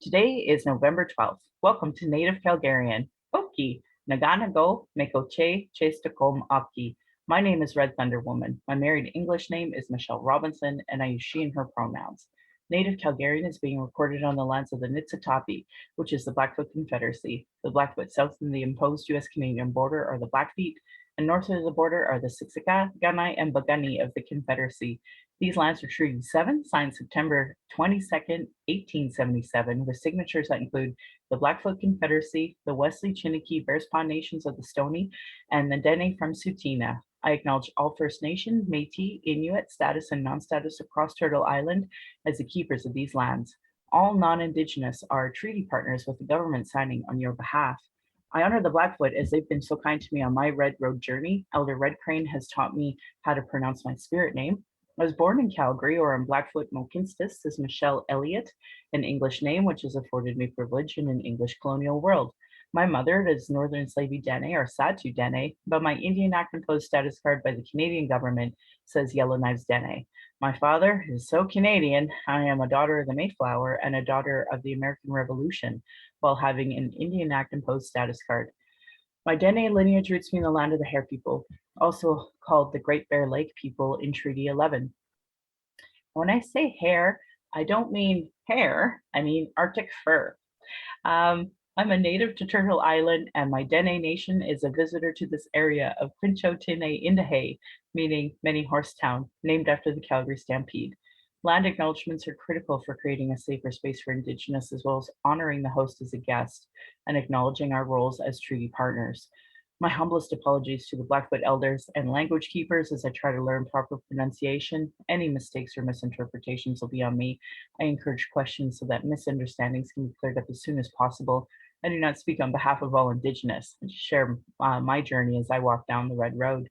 Today is November 12th. Welcome to Native Calgarian. Oki, Naganago, Mekoche, Chestakom Aki. My name is Red Thunder Woman. My married English name is Michelle Robinson, and I use she and her pronouns. Native Calgarian is being recorded on the lands of the Niitsitapi, which is the Blackfoot Confederacy. The Blackfoot south of the imposed US-Canadian border are the Blackfeet, and north of the border are the Siksika, Ganai, and Bagani of the Confederacy. These lands were Treaty 7, signed September 22nd, 1877, with signatures that include the Blackfoot Confederacy, the Wesley Chiniki Bearspaw Nations of the Stoney, and the Dene from Tsuut'ina. I acknowledge all First Nation, Métis, Inuit, status and non-status of Cross Turtle Island as the keepers of these lands. All non-Indigenous are treaty partners with the government signing on your behalf. I honor the Blackfoot as they've been so kind to me on my Red Road journey. Elder Red Crane has taught me how to pronounce my spirit name. I was born in Calgary, or in Blackfoot Mohkinstsis, as Michelle Elliott, an English name which has afforded me privilege in an English colonial world. My mother is Northern Slavey Dene, or Satu Dene, but my Indian Act imposed status card by the Canadian government says Yellowknives Dene. My father is so Canadian, I am a daughter of the Mayflower and a daughter of the American Revolution, while having an Indian Act imposed status card. My Dene lineage roots me in the land of the Hare people, also called the Great Bear Lake people in Treaty 11. When I say hare, I don't mean hair, I mean Arctic fur. I'm a native to Turtle Island, and my Dene Nation is a visitor to this area of Quinchotine Indahe, meaning many horse town, named after the Calgary Stampede. Land acknowledgements are critical for creating a safer space for Indigenous, as well as honoring the host as a guest and acknowledging our roles as treaty partners. My humblest apologies to the Blackfoot elders and language keepers as I try to learn proper pronunciation. Any mistakes or misinterpretations will be on me. I encourage questions so that misunderstandings can be cleared up as soon as possible. I do not speak on behalf of all Indigenous. I share my journey as I walk down the Red Road.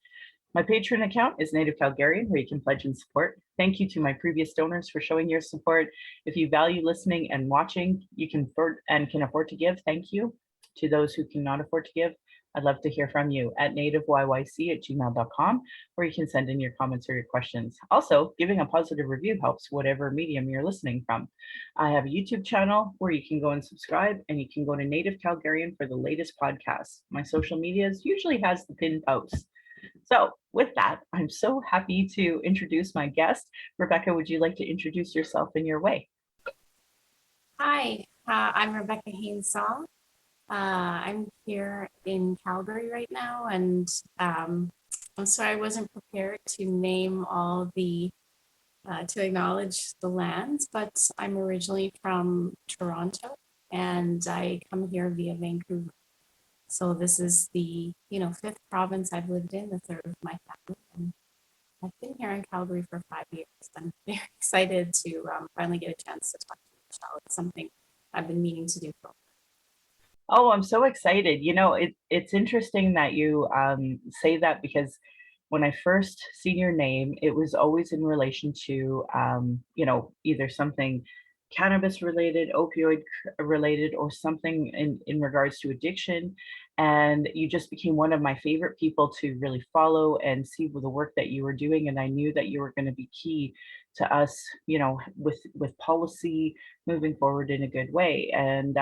My Patron account is Native Calgarian, where you can pledge and support. Thank you to my previous donors for showing your support. If you value listening and watching, you can afford to give, thank you. To those who cannot afford to give, I'd love to hear from you at nativeyyc@gmail.com, where you can send in your comments or your questions. Also, giving a positive review helps whatever medium you're listening from. I have a YouTube channel where you can go and subscribe, and you can go to Native Calgarian for the latest podcasts. My social medias usually has the pinned posts. So with that, I'm so happy to introduce my guest. Rebecca, would you like to introduce yourself in your way? Hi, I'm Rebecca Haines-Saah. I'm here in Calgary right now, and I'm sorry I wasn't prepared to name all to acknowledge the lands, but I'm originally from Toronto, and I come here via Vancouver. So this is the fifth province I've lived in, the third of my family, and I've been here in Calgary for 5 years. I'm very excited to finally get a chance to talk to Michelle. It's something I've been meaning to do for. Oh, I'm so excited. It's interesting that you say that, because when I first seen your name, it was always in relation to, either something cannabis related, related, or something in regards to addiction. And you just became one of my favorite people to really follow and see the work that you were doing. And I knew that you were going to be key to us, with policy moving forward in a good way. And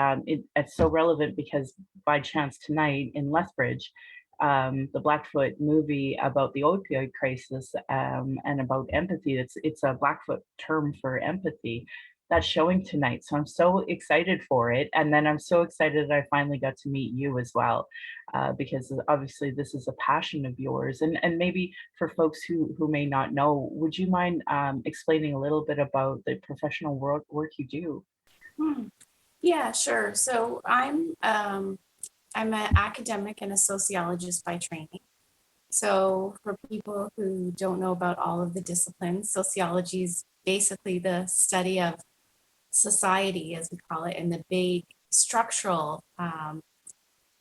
it's so relevant because by chance tonight in Lethbridge, the Blackfoot movie about the opioid crisis, and about empathy. It's a Blackfoot term for empathy that's showing tonight. So I'm so excited for it. And then I'm so excited that I finally got to meet you as well, because obviously this is a passion of yours. And maybe for folks who may not know, would you mind explaining a little bit about the professional work you do? Yeah, sure. So I'm an academic and a sociologist by training. So for people who don't know about all of the disciplines, sociology is basically the study of society, as we call it, and the big structural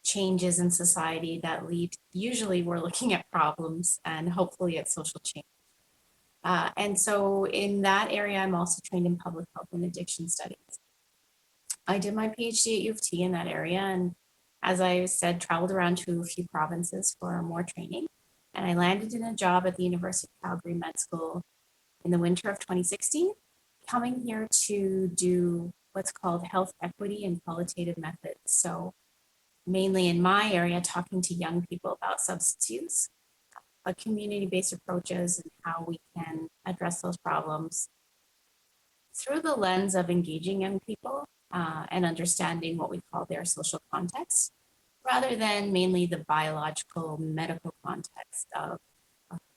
changes in society that lead, usually we're looking at problems and hopefully at social change. And so in that area, I'm also trained in public health and addiction studies. I did my PhD at U of T in that area, and as I said, traveled around to a few provinces for more training. And I landed in a job at the University of Calgary Med School in the winter of 2016, coming here to do what's called health equity and qualitative methods. So mainly in my area, talking to young people about substance use, community-based approaches and how we can address those problems through the lens of engaging young people and understanding what we call their social context, rather than mainly the biological medical context of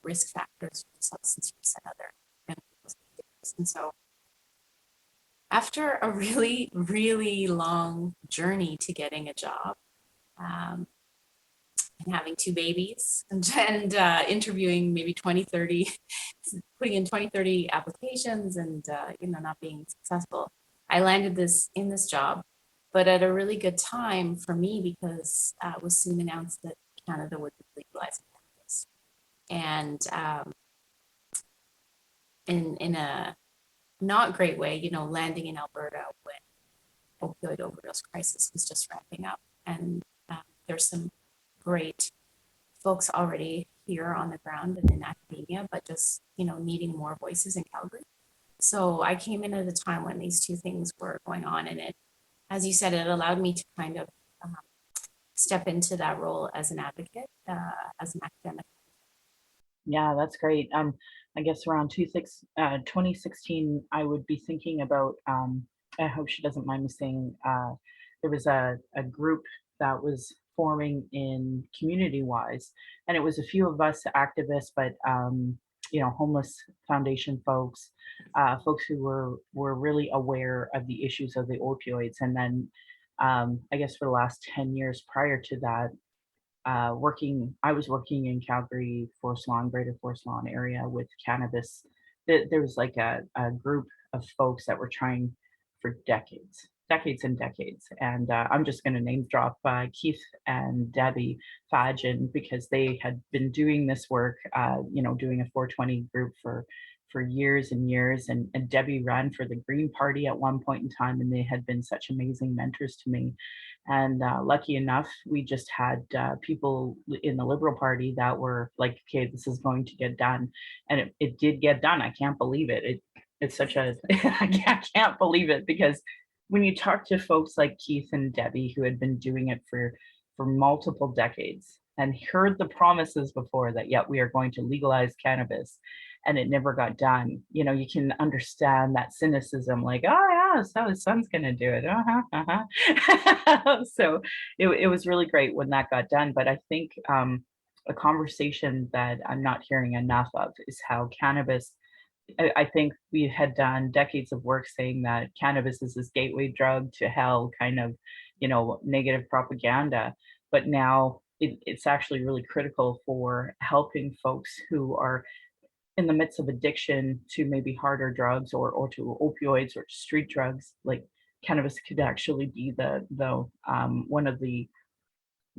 risk factors for substance use and other young people's behaviors. And so after a really, really long journey to getting a job, and having two babies and interviewing maybe 20, 30, putting in 20, 30 applications and, not being successful. I landed in this job, but at a really good time for me because it was soon announced that Canada would be legalizing cannabis. And in a not great way, landing in Alberta when opioid overdose crisis was just ramping up. And there's some great folks already here on the ground and in academia, but just, needing more voices in Calgary. So I came in at a time when these two things were going on. And it, as you said, it allowed me to kind of step into that role as an advocate, as an academic. Yeah, that's great. I guess around 2016, I would be thinking about, I hope she doesn't mind me saying, there was a group that was forming in community wise, and it was a few of us activists, but, homeless foundation folks, folks who were really aware of the issues of the opioids. And then, I guess for the last 10 years prior to that, I was working in Calgary, Forest Lawn, Greater Forest Lawn area with cannabis. There was like a group of folks that were trying for decades and decades. And I'm just going to name drop Keith and Debbie Fadgen because they had been doing this work, doing a 420 group for years and years. And Debbie ran for the Green Party at one point in time, and they had been such amazing mentors to me. And lucky enough, we just had people in the Liberal Party that were like, okay, this is going to get done. And it did get done. I can't believe it. It's such a, I can't believe it because when you talk to folks like Keith and Debbie who had been doing it for multiple decades and heard the promises before that, yeah, we are going to legalize cannabis, and it never got done. You can understand that cynicism, like, oh yeah, so his son's gonna do it. So it was really great when that got done. But I think a conversation that I'm not hearing enough of is how cannabis. I think we had done decades of work saying that cannabis is this gateway drug to hell, kind of, negative propaganda. But now it's actually really critical for helping folks who are in the midst of addiction to maybe harder drugs or to opioids or street drugs. Like cannabis could actually be the one of the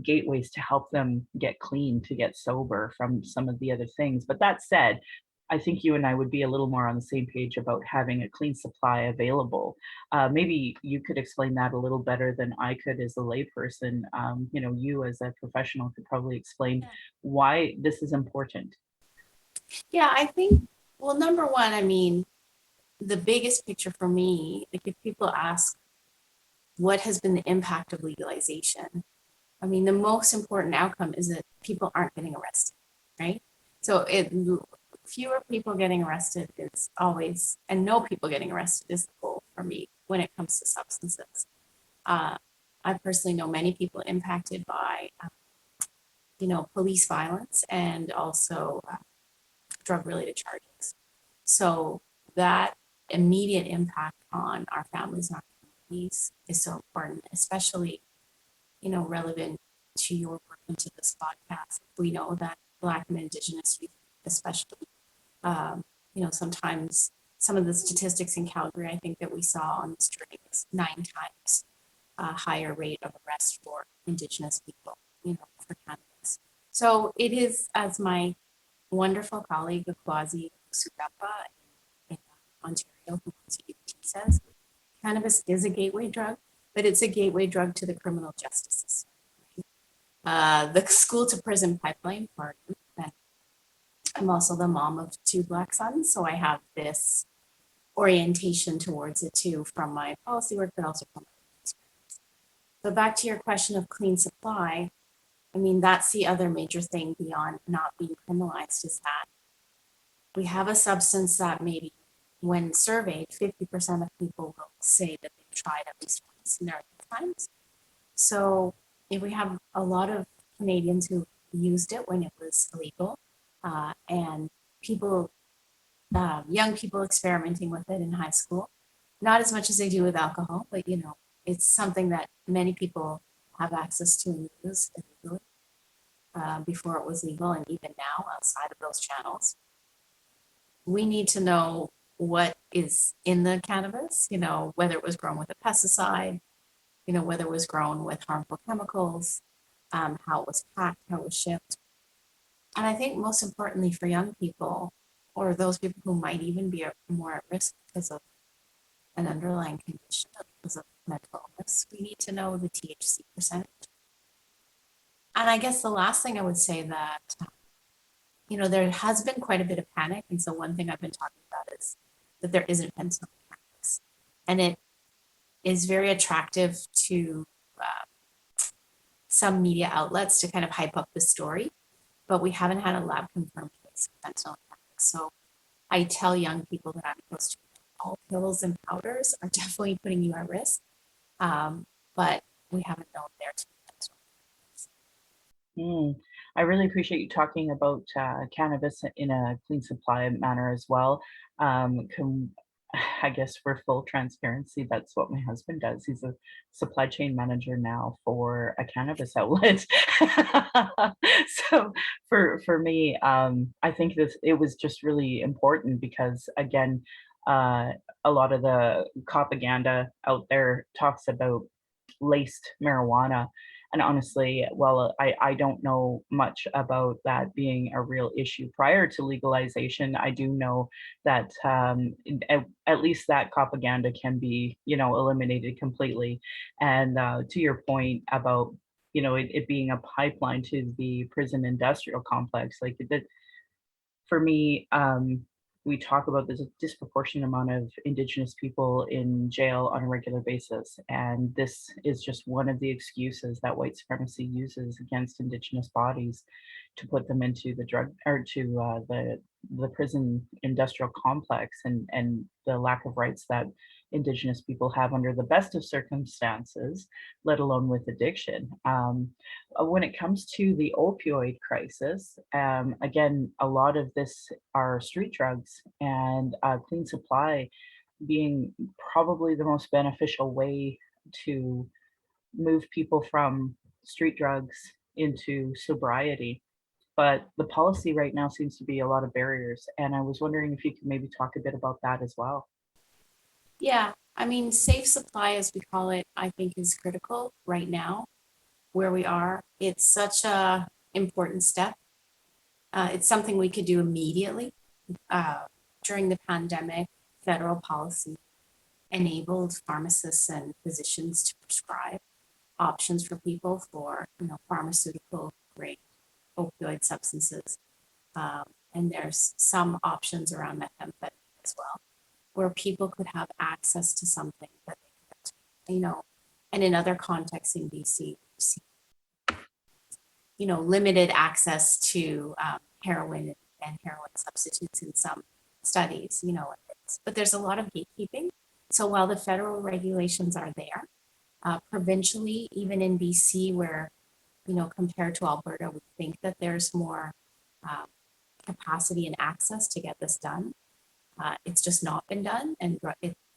gateways to help them get clean, to get sober from some of the other things. But that said, I think you and I would be a little more on the same page about having a clean supply available. Maybe you could explain that a little better than I could as a layperson. You as a professional could probably explain why this is important. Yeah, I think, well, number one, I mean, the biggest picture for me, like if people ask what has been the impact of legalization, I mean, the most important outcome is that people aren't getting arrested, right? So fewer people getting arrested is always, and no people getting arrested is the goal for me when it comes to substances. I personally know many people impacted by, police violence and also drug-related charges. So that immediate impact on our families and our communities is so important, especially, relevant to your work and to this podcast. We know that Black and Indigenous youth, especially, sometimes some of the statistics in Calgary, I think that we saw on this journey is 9 times higher rate of arrest for Indigenous people, for cannabis. So it is, as my wonderful colleague, Kwasi Sugapa in Ontario, who goes to UT says, cannabis is a gateway drug, but it's a gateway drug to the criminal justice system. The school to prison pipeline part. And I'm also the mom of 2 Black sons, so I have this orientation towards it too from my policy work, but also from my experience. So back to your question of clean supply, I mean, that's the other major thing beyond not being criminalized is that we have a substance that maybe when surveyed, 50% of people will say that they've tried at least once in their lifetimes. So if we have a lot of Canadians who used it when it was illegal, and people, young people experimenting with it in high school, not as much as they do with alcohol, but you know, it's something that many people have access to and use illegally before it was legal, and even now outside of those channels. We need to know what is in the cannabis, you know, whether it was grown with a pesticide, you know, whether it was grown with harmful chemicals, how it was packed, how it was shipped. And I think most importantly for young people, or those people who might even be more at risk because of an underlying condition, because of mental illness, we need to know the THC percentage. And I guess the last thing I would say that, you know, there has been quite a bit of panic. And so one thing I've been talking about is that there isn't fentanyl in cannabis. And it is very attractive to some media outlets to kind of hype up the story, but we haven't had a lab confirmed case of fentanyl in cannabis. So I tell young people that I'm close to, all pills and powders are definitely putting you at risk, but we haven't known there to be fentanyl. I really appreciate you talking about cannabis in a clean supply manner as well. I guess for full transparency, that's what my husband does. He's a supply chain manager now for a cannabis outlet. So for me, I think this it was just really important because again, uh, a lot of the propaganda out there talks about laced marijuana. And honestly, well, I don't know much about that being a real issue prior to legalization. I do know that at least that propaganda can be, you know, eliminated completely. And to your point about, you know, it being a pipeline to the prison industrial complex, like for me, we talk about there's a disproportionate amount of Indigenous people in jail on a regular basis. And this is just one of the excuses that white supremacy uses against Indigenous bodies to put them into the drug or to the prison industrial complex and the lack of rights that Indigenous people have under the best of circumstances, let alone with addiction. When it comes to the opioid crisis, again, a lot of this are street drugs and clean supply being probably the most beneficial way to move people from street drugs into sobriety. But the policy right now seems to be a lot of barriers. And I was wondering if you could maybe talk a bit about that as well. Yeah, I mean, safe supply, as we call it, I think is critical right now where we are. It's such a important step. It's something we could do immediately. During the pandemic, federal policy enabled pharmacists and physicians to prescribe options for people for, you know, pharmaceutical grade opioid substances. And there's some options around methamphetamine as well, where people could have access to something that they could, you know, and in other contexts in BC, you know, limited access to heroin and heroin substitutes in some studies, you know, but there's a lot of gatekeeping. So while the federal regulations are there, provincially, even in BC, where, you know, compared to Alberta, we think that there's more capacity and access to get this done. It's just not been done, and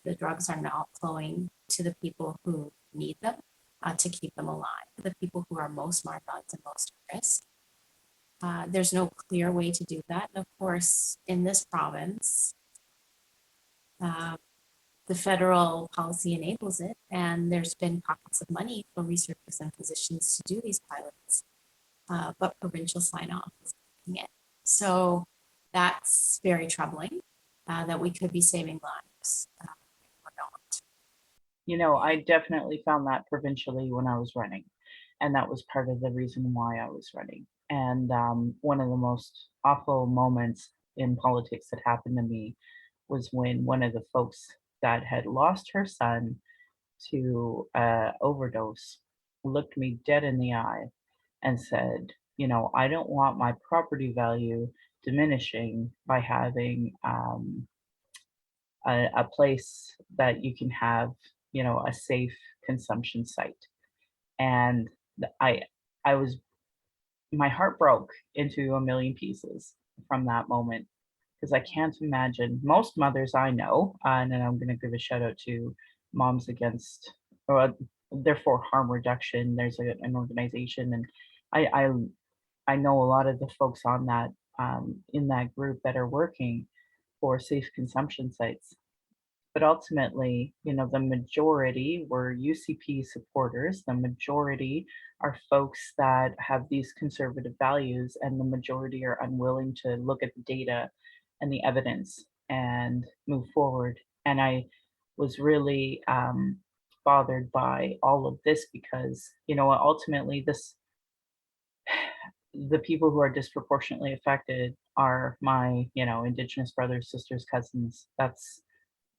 the drugs are not flowing to the people who need them to keep them alive, the people who are most marginalized and most at risk. There's no clear way to do that. And of course, in this province, the federal policy enables it, and there's been pockets of money for researchers and physicians to do these pilots, but provincial sign-off is making it. So that's very troubling that we could be saving lives or not. You know, I definitely found that provincially when I was running, and that was part of the reason why I was running. And one of the most awful moments in politics that happened to me was when one of the folks that had lost her son to overdose looked me dead in the eye and said, I don't want my property value diminishing by having a place that you can have, a safe consumption site. And I, I was, my heart broke into a million pieces from that moment because I can't imagine most mothers I know, and then I'm going to give a shout out to Moms Against, or therefore Harm Reduction. There's an organization, and I, I I know a lot of the folks on that in that group that are working for safe consumption sites. But ultimately, the majority were UCP supporters. The majority are folks that have these conservative values, and the majority are unwilling to look at the data and the evidence and move forward. And I was really bothered by all of this because, ultimately, the people who are disproportionately affected are my, Indigenous brothers, sisters, cousins. That's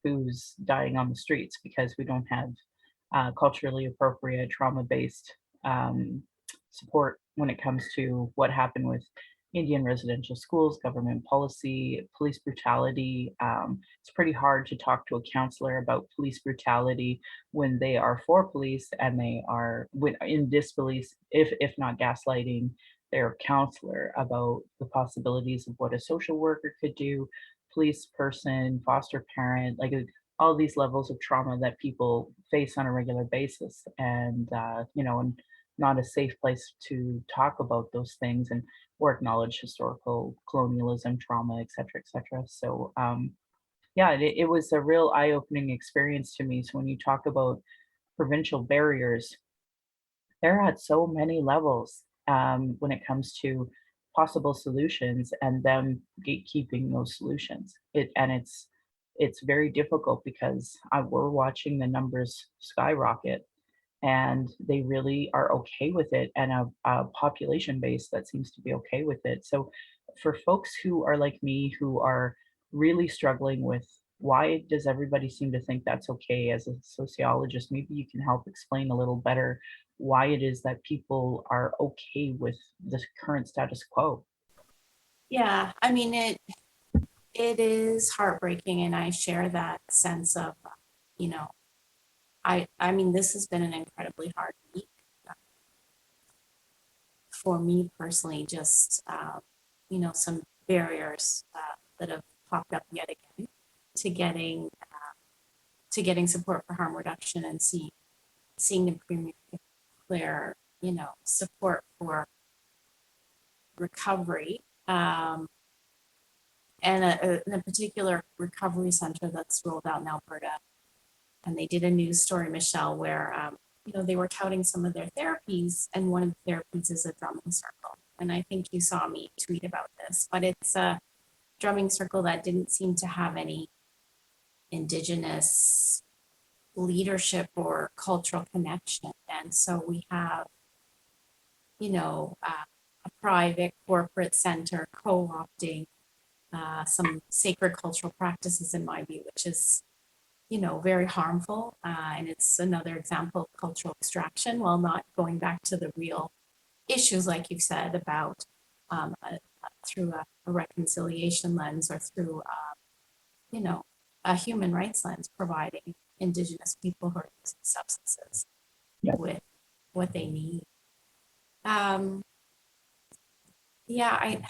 who's dying on the streets because we don't have culturally appropriate trauma-based um, support when it comes to what happened with Indian residential schools, government policy, police brutality. It's pretty hard to talk to a counselor about police brutality when they are for police and they are in disbelief, if not gaslighting their counselor about the possibilities of what a social worker could do, police person, foster parent, like all these levels of trauma that people face on a regular basis, and not a safe place to talk about those things and or acknowledge historical colonialism, trauma, et cetera. So yeah, it was a real eye-opening experience to me. So when you talk about provincial barriers, they're at so many levels when it comes to possible solutions and them gatekeeping those solutions. It's very difficult because we're watching the numbers skyrocket, and they really are okay with it, and a population base that seems to be okay with it. So for folks who are like me, who are really struggling with why does everybody seem to think that's okay, as a sociologist, maybe you can help explain a little better why it is that people are okay with the current status quo. Yeah, I mean it is heartbreaking, and I share that sense of, you know, I mean this has been an incredibly hard week for me personally. Just some barriers that have popped up yet again to getting support for harm reduction, and seeing the premier declare support for recovery, and in a particular recovery center that's rolled out in Alberta. And they did a news story, Michelle, where they were touting some of their therapies, and one of the therapies is a drumming circle. And I think you saw me tweet about this, but it's a drumming circle that didn't seem to have any Indigenous leadership or cultural connection. And so we have, a private corporate center co-opting some sacred cultural practices, in my view, which is very harmful. And it's another example of cultural extraction, while not going back to the real issues, like you've said, about through a reconciliation lens, or through, a human rights lens, providing Indigenous people who are using substances Yeah. with what they need. Um, yeah,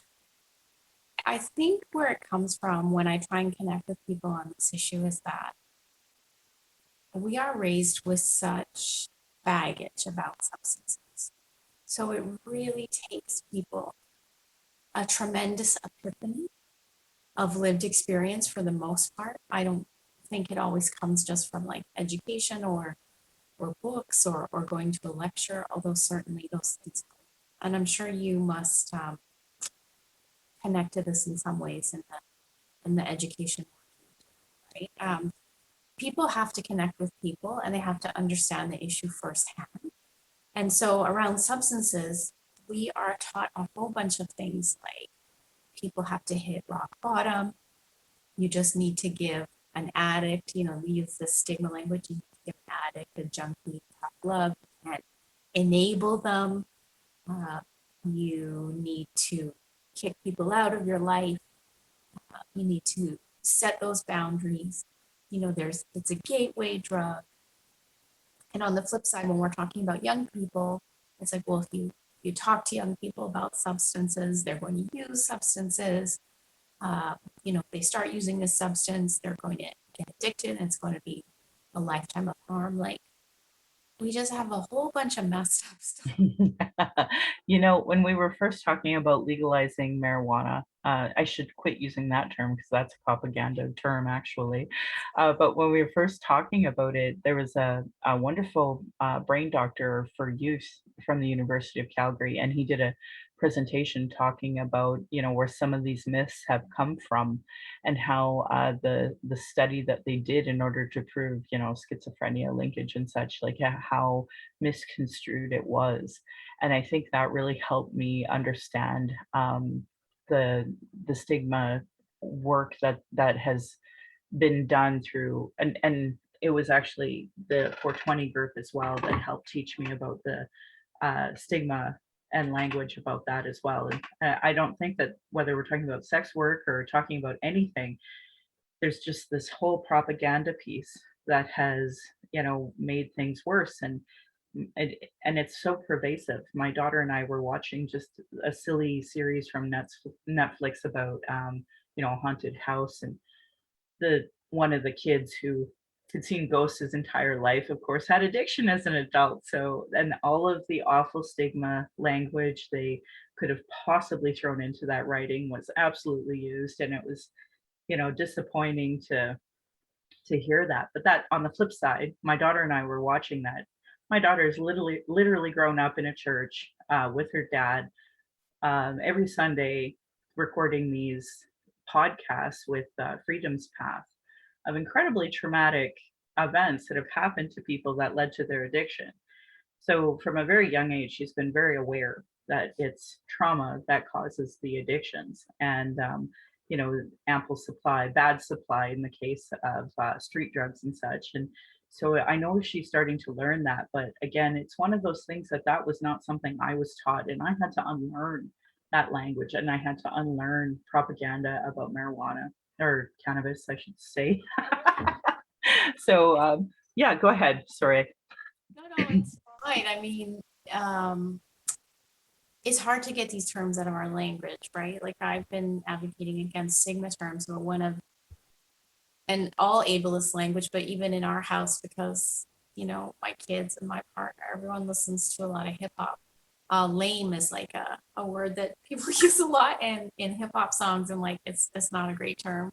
I think where it comes from when I try and connect with people on this issue is that we are raised with such baggage about substances. So it really takes people a tremendous epiphany of lived experience for the most part. I don't think it always comes just from like education or books, or going to a lecture, although certainly those things. And I'm sure you must connect to this in some ways in the education, right? People have to connect with people, and they have to understand the issue firsthand. And so around substances, we are taught a whole bunch of things, like people have to hit rock bottom, You just need to give an addict, we use the stigma language, you need to give an addict, a junkie, tough love, and enable them. You need to kick people out of your life. You need to set those boundaries. It's a gateway drug. And on the flip side, when we're talking about young people, it's like, well, if you talk to young people about substances, they're going to use substances. If they start using this substance, they're going to get addicted and it's going to be a lifetime of harm. Like, we just have a whole bunch of messed up stuff. When we were first talking about legalizing marijuana, I should quit using that term because that's a propaganda term, actually. But when we were first talking about it, there was a wonderful brain doctor for youth from the University of Calgary, and he did a presentation talking about, where some of these myths have come from and how the study that they did in order to prove, schizophrenia linkage and such, like how misconstrued it was. And I think that really helped me understand the stigma work that has been done through, and it was actually the 420 group as well that helped teach me about the stigma and language about that as well. And I don't think that whether we're talking about sex work or talking about anything, there's just this whole propaganda piece that has, made things worse. And it's so pervasive. My daughter and I were watching just a silly series from Netflix about, a haunted house, and the one of the kids who had seen ghosts his entire life, of course, had addiction as an adult. So, and all of the awful stigma language they could have possibly thrown into that writing was absolutely used, and it was, disappointing to hear that. But that, on the flip side, my daughter and I were watching that. My daughter is literally grown up in a church with her dad every Sunday, recording these podcasts with Freedom's Path of incredibly traumatic events that have happened to people that led to their addiction. So from a very young age, she's been very aware that it's trauma that causes the addictions, and ample supply, bad supply in the case of street drugs and such. And so I know she's starting to learn that, but again, it's one of those things that was not something I was taught, and I had to unlearn that language, and I had to unlearn propaganda about marijuana or cannabis, I should say. So yeah, go ahead. Sorry. No, it's fine. I mean, it's hard to get these terms out of our language, right? Like, I've been advocating against stigma terms, but and all ableist language, but even in our house, because, my kids and my partner, everyone listens to a lot of hip hop. Lame is like a word that people use a lot in hip hop songs, and like it's not a great term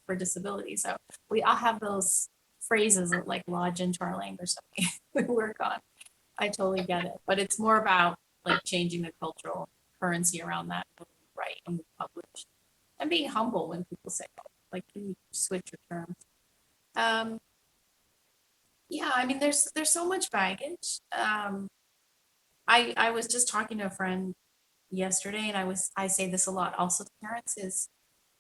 for disability. So we all have those phrases that like lodge into our language that we work on. I totally get it, but it's more about like changing the cultural currency around that when we write and we publish, and being humble when people say, oh, like, can you switch your terms? Yeah, I mean, there's so much baggage. I was just talking to a friend yesterday, and I say this a lot also to parents is,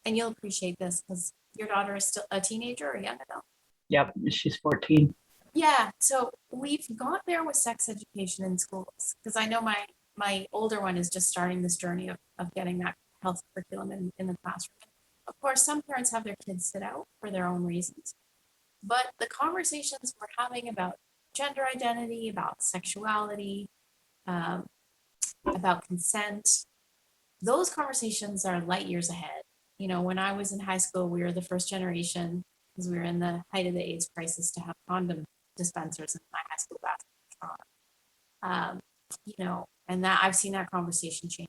and you'll appreciate this because your daughter is still a teenager or a young adult. Yep, she's 14. Yeah, so we've got there with sex education in schools because I know my older one is just starting this journey of getting that health curriculum in the classroom. Of course, some parents have their kids sit out for their own reasons, but the conversations we're having about gender identity, about sexuality, um, about consent, those conversations are light years ahead. When I was in high school, we were the first generation, because we were in the height of the AIDS crisis, to have condom dispensers in my high school bathroom. And that I've seen that conversation change.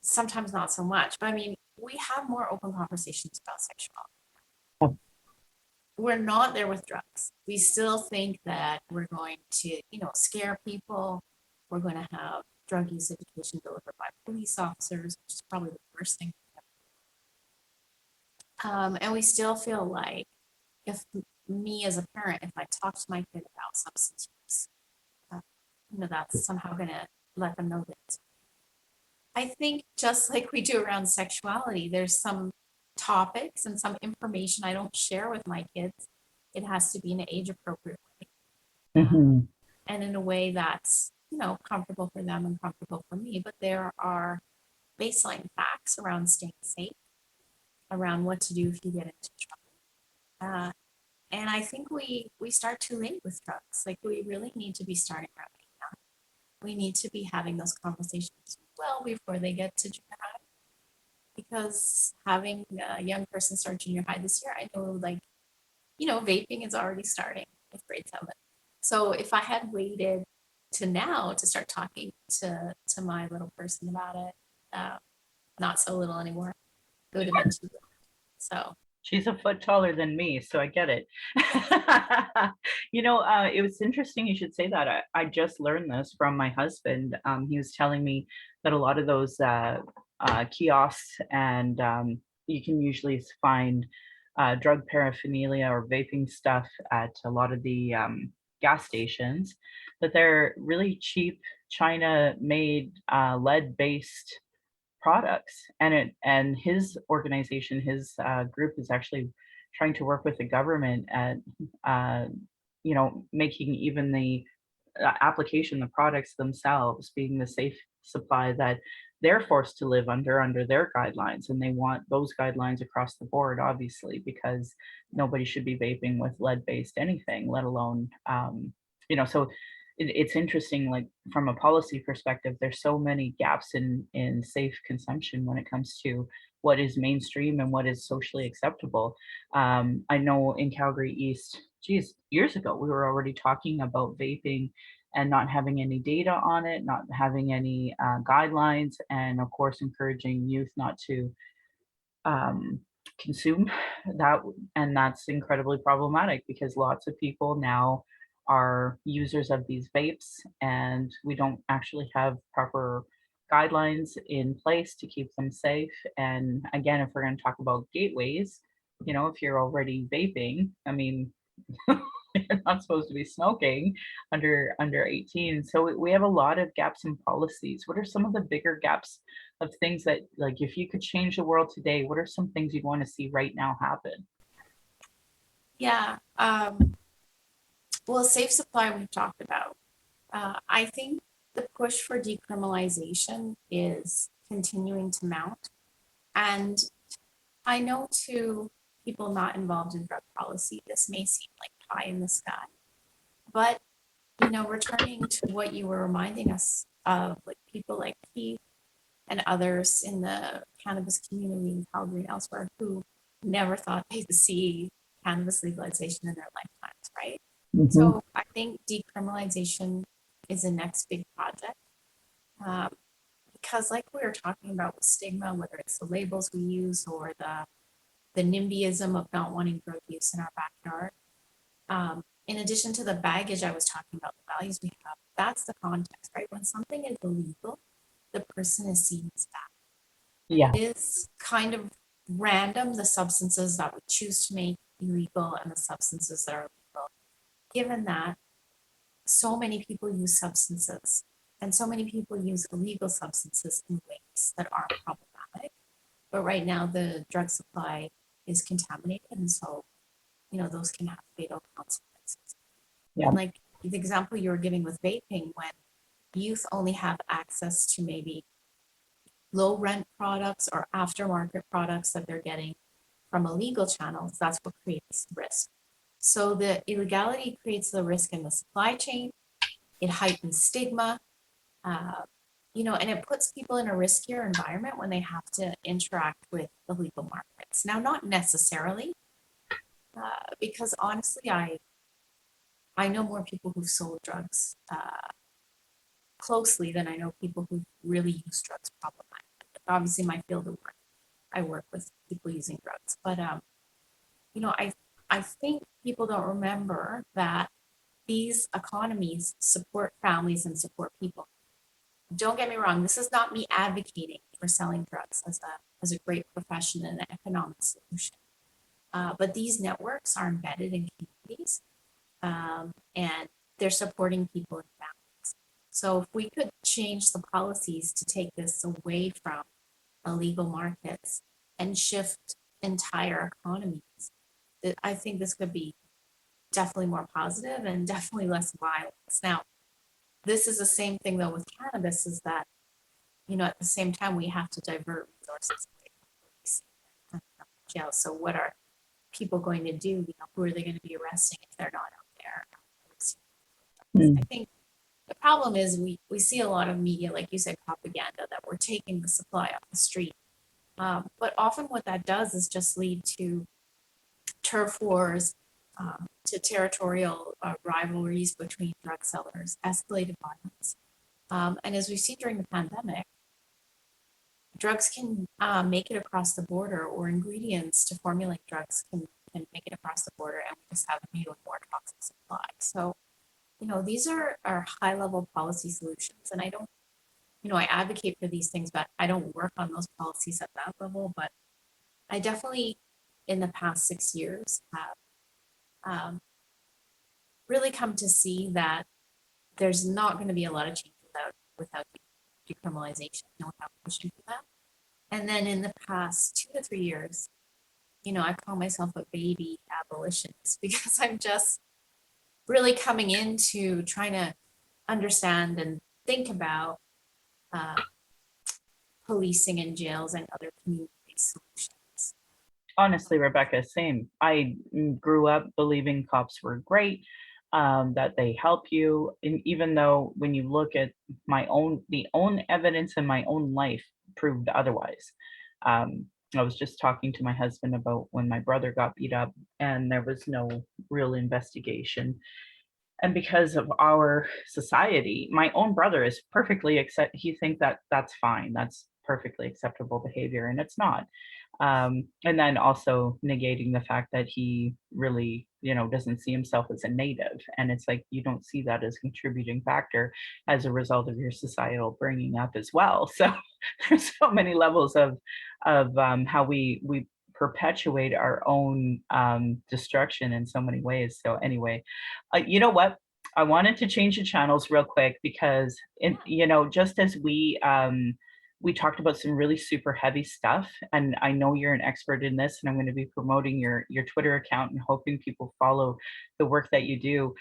Sometimes not so much, but I mean, we have more open conversations about sexuality. We're not there with drugs. We still think that we're going to, scare people. We're going to have drug use education delivered by police officers, which is probably the worst thing. And we still feel like if me as a parent, if I talk to my kid about substance use, that's somehow going to let them know that. I think just like we do around sexuality, there's some topics and some information I don't share with my kids, it has to be in an age appropriate way. Mhm. And in a way that's, comfortable for them and comfortable for me. But there are baseline facts around staying safe, around what to do if you get into trouble. And I think we start too late with drugs. Like we really need to be starting right now. We need to be having those conversations well before they get to junior high. Because having a young person start junior high this year, I know vaping is already starting with grade 7. So if I had waited to now to start talking to my little person about it, not so little anymore, it would have been too late. So She's a foot taller than me, so I get it. It was interesting you should say that. I just learned this from my husband. He was telling me that a lot of those kiosks and you can usually find drug paraphernalia or vaping stuff at a lot of the gas stations, that they're really cheap China-made lead-based products. And his organization, his group is actually trying to work with the government at uh, making even the application, the products themselves being the safe supply that they're forced to live under their guidelines. And they want those guidelines across the board, obviously, because nobody should be vaping with lead based anything, let alone so it's interesting, like from a policy perspective, there's so many gaps in safe consumption when it comes to what is mainstream and what is socially acceptable. I know in Calgary East, geez, years ago, we were already talking about vaping and not having any data on it, not having any guidelines, and of course, encouraging youth not to um, consume that. And that's incredibly problematic because lots of people now are users of these vapes, and we don't actually have proper guidelines in place to keep them safe. And again, if we're going to talk about gateways, if you're already vaping, I mean, you're not supposed to be smoking under 18. So we have a lot of gaps in policies. What are some of the bigger gaps of things that, like, if you could change the world today, what are some things you'd want to see right now happen? yeah, well, safe supply we've talked about. I think the push for decriminalization is continuing to mount. And I know to people not involved in drug policy, this may seem like pie in the sky, but returning to what you were reminding us of, like people like Keith and others in the cannabis community in Calgary and elsewhere who never thought they'd see cannabis legalization in their lifetimes, right? Mhm. So I think decriminalization is the next big project. Um, because like we were talking about with stigma, whether it's the labels we use or the NIMBYism of not wanting drug use in our backyard, in addition to the baggage I was talking about, the values we have, that's the context, right? When something is illegal, the person is seen as bad. And Yeah. it is kind of random the substances that we choose to make illegal and the substances that are legal, given that so many people use substances and so many people use illegal substances in ways that aren't problematic. But right now, the drug supply is contaminated. And so, those can have fatal consequences. Yeah. And like the example you were giving with vaping, when youth only have access to maybe low rent products or aftermarket products that they're getting from illegal channels, that's what creates risk. So the illegality creates the risk in the supply chain. It heightens stigma, uh, and it puts people in a riskier environment when they have to interact with illegal markets. Now, not necessarily, because honestly, I know more people who've sold drugs closely than I know people who really use drugs problematically. Obviously, my field of work, I work with people using drugs, but I think people don't remember that these economies support families and support people. Don't get me wrong, this is not me advocating for selling drugs as a great profession and an economic solution. But these networks are embedded in communities, and they're supporting people and families. So if we could change the policies to take this away from illegal markets and shift entire economies, I think this could be definitely more positive and definitely less violence. Now, this is the same thing though with cannabis, is that, at the same time, we have to divert resources away from police and jail. So what are people going to do? Who are they going to be arresting if they're not out there? I think the problem is we see a lot of media, like you said, propaganda, that we're taking the supply off the street. But often what that does is just lead to turf wars, to territorial rivalries between drug sellers, escalated violence. And as we've seen during the pandemic, drugs can make it across the border, or ingredients to formulate drugs can make it across the border, and we just have a new and more toxic supply. So, these are high level policy solutions. And I don't, I advocate for these things, but I don't work on those policies at that level. But I definitely, in the past 6 years, have really come to see that there's not going to be a lot of change without decriminalization and without pushing for that. And then in the past 2 to 3 years, I call myself a baby abolitionist because I'm just really coming into trying to understand and think about policing in jails and other community-based solutions. Honestly, Rebecca, same. I grew up believing cops were great, that they help you. And even though when you look at the own evidence in my own life proved otherwise. I was just talking to my husband about when my brother got beat up and there was no real investigation. And because of our society, my own brother is perfectly accept. He thinks that that's fine. That's perfectly acceptable behavior, and it's not. And then also negating the fact that he really, doesn't see himself as a native, and it's like you don't see that as a contributing factor as a result of your societal bringing up as well. So there's so many levels of how we perpetuate our own destruction in so many ways. So anyway, you know what? I wanted to change the channels real quick because, just as we talked about some really super heavy stuff, and I know you're an expert in this, and I'm going to be promoting your Twitter account and hoping people follow the work that you do.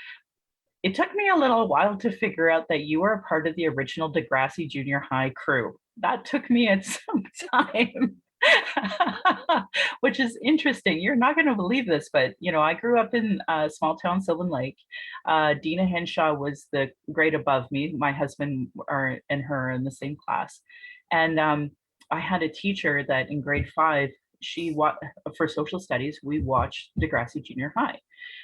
It took me a little while to figure out that you were a part of the original Degrassi Junior High crew. That took me at some time. Which is interesting. You're not going to believe this, but I grew up in small town Sylvan Lake. Dina Henshaw was the grade above me. My husband and her are in the same class, and I had a teacher that in grade 5, for social studies, we watched Degrassi Junior High,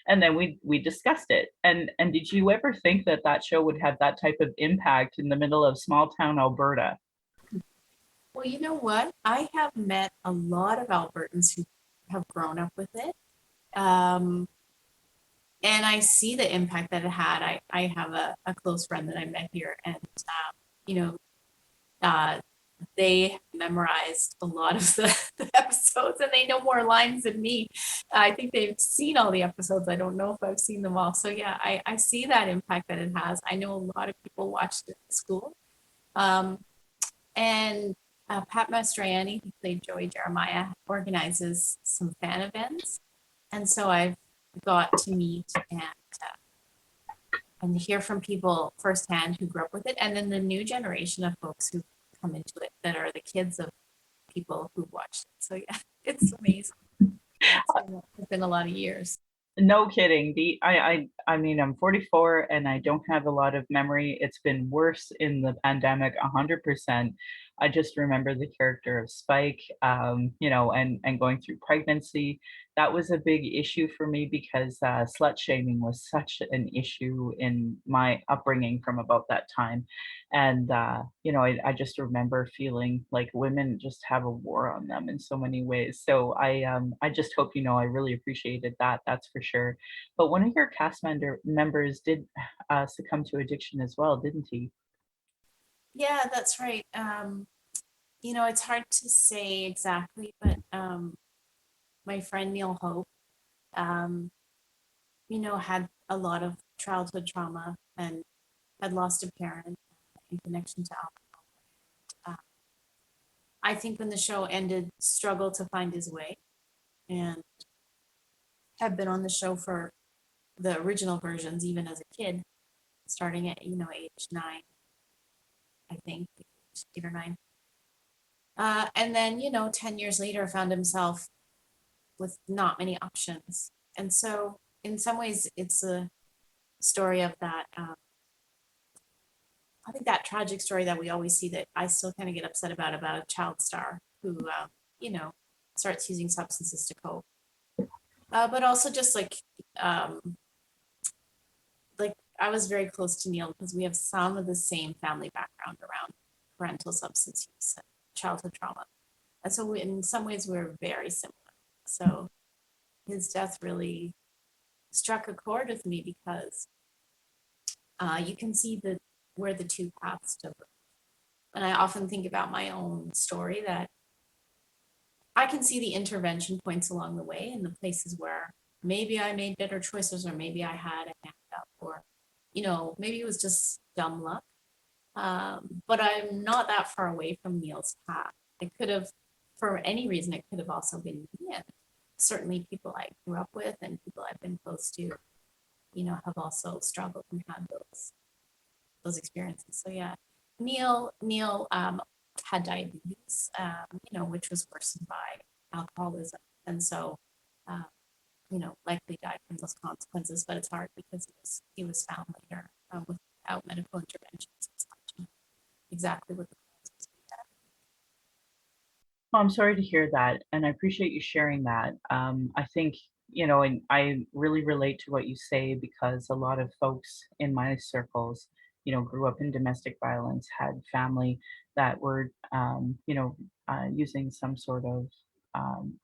and then we discussed it. And did you ever think that that show would have that type of impact in the middle of small town Alberta? Well, you know what? I have met a lot of Albertans who have grown up with it. And I see the impact that it had. I have a close friend that I met here, and, you know, uh, they memorized a lot of the episodes, and they know more lines than me. I think they've seen all the episodes. I don't know if I've seen them all. So yeah, I see that impact that it has. I know a lot of people watched it at school. And Pat Mastroianni, who played Joey Jeremiah, organizes some fan events. And so I've got to meet and hear from people firsthand who grew up with it, and then the new generation of folks who come into it that are the kids of people who watched it. So yeah, it's amazing. It's been a lot of years. No kidding. I mean, I'm 44 and I don't have a lot of memory. It's been worse in the pandemic, 100%. I just remember the character of Spike, and going through pregnancy. That was a big issue for me because slut shaming was such an issue in my upbringing from about that time. And, I just remember feeling like women just have a war on them in so many ways. So I just hope, I really appreciated that. That's for sure. But one of your cast members did succumb to addiction as well, didn't he? Yeah, that's right. It's hard to say exactly, but my friend Neil Hope, had a lot of childhood trauma and had lost a parent in connection to alcohol. I think when the show ended, struggled to find his way. and have been on the show for the original versions, even as a kid, starting at, age 9, I think, 8 or 9. And then, 10 years later, found himself with not many options. And so, in some ways, it's a story of that. I think that tragic story that we always see that I still kind of get upset about a child star who, you know, starts using substances to cope. But also just like I was very close to Neil because we have some of the same family background around parental substance use and childhood trauma. And so in some ways we're very similar. So his death really struck a chord with me because you can see where the two paths diverge. And I often think about my own story that I can see the intervention points along the way and the places where maybe I made better choices or maybe I had a hand up or, maybe it was just dumb luck. But I'm not that far away from Neil's path. It could have, for any reason, it could have also been me. And certainly people I grew up with and people I've been close to, have also struggled and had those experiences. So yeah, Neil had diabetes, which was worsened by alcoholism, and so likely died from those consequences. But it's hard because he was found later without medical intervention. So it's hard to know exactly what the cause was. Well, I'm sorry to hear that, and I appreciate you sharing that. I think, and I really relate to what you say because a lot of folks in my circles, grew up in domestic violence, had family that were, using some sort of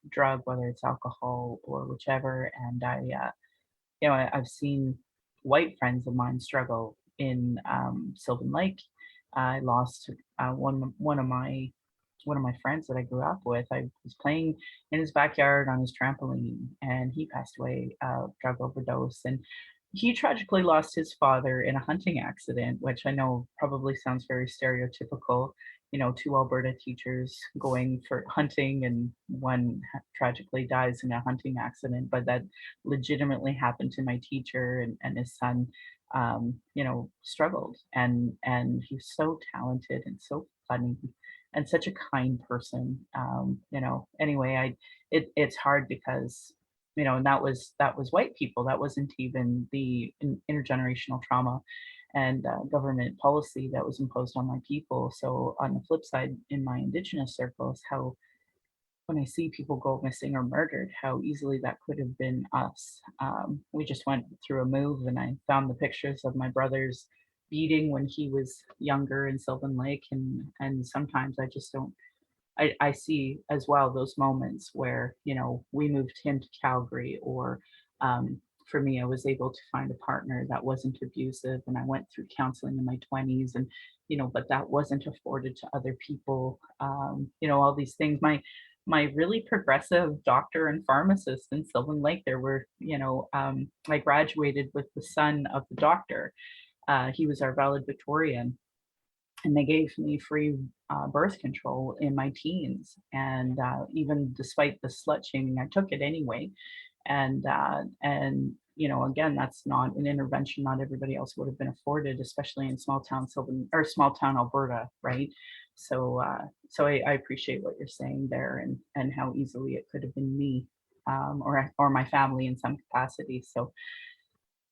drug, whether it's alcohol or whichever. And I've seen white friends of mine struggle in Sylvan Lake. I lost one of my friends that I grew up with. I was playing in his backyard on his trampoline, and he passed away of drug overdose. And he tragically lost his father in a hunting accident, which I know probably sounds very stereotypical. Two Alberta teachers going for hunting, and one tragically dies in a hunting accident. But that legitimately happened to my teacher, and his son, struggled, and he's so talented and so funny and such a kind person. Anyway, it's hard because and that was white people. That wasn't even the intergenerational trauma and government policy that was imposed on my people. So on the flip side, in my Indigenous circles, how when I see people go missing or murdered, how easily that could have been us. We just went through a move, and I found the pictures of my brother's beating when he was younger in Sylvan Lake, and sometimes I just don't. I see as well those moments where we moved him to Calgary, or for me, I was able to find a partner that wasn't abusive, and I went through counseling in my 20s, and but that wasn't afforded to other people. All these things. My really progressive doctor and pharmacist in Sylvan Lake, there were, I graduated with the son of the doctor. He was our valedictorian, and they gave me free birth control in my teens. And even despite the slut shaming, I took it anyway. And again, that's not an intervention not everybody else would have been afforded, especially in small town Sylvan or small town Alberta, right? So I appreciate what you're saying there, and how easily it could have been me, or my family in some capacity. So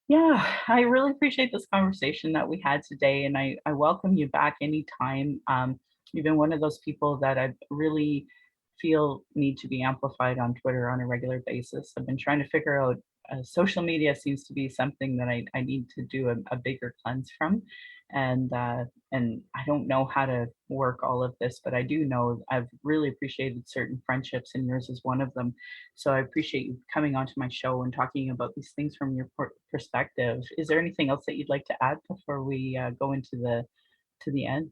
yeah, I really appreciate this conversation that we had today, and I welcome you back anytime. You've been one of those people that I really feel need to be amplified on Twitter on a regular basis. I've been trying to figure out, social media seems to be something that I need to do a bigger cleanse from. And I don't know how to work all of this, but I do know I've really appreciated certain friendships, and yours is one of them. So I appreciate you coming onto my show and talking about these things from your perspective. Is there anything else that you'd like to add before we go into the end?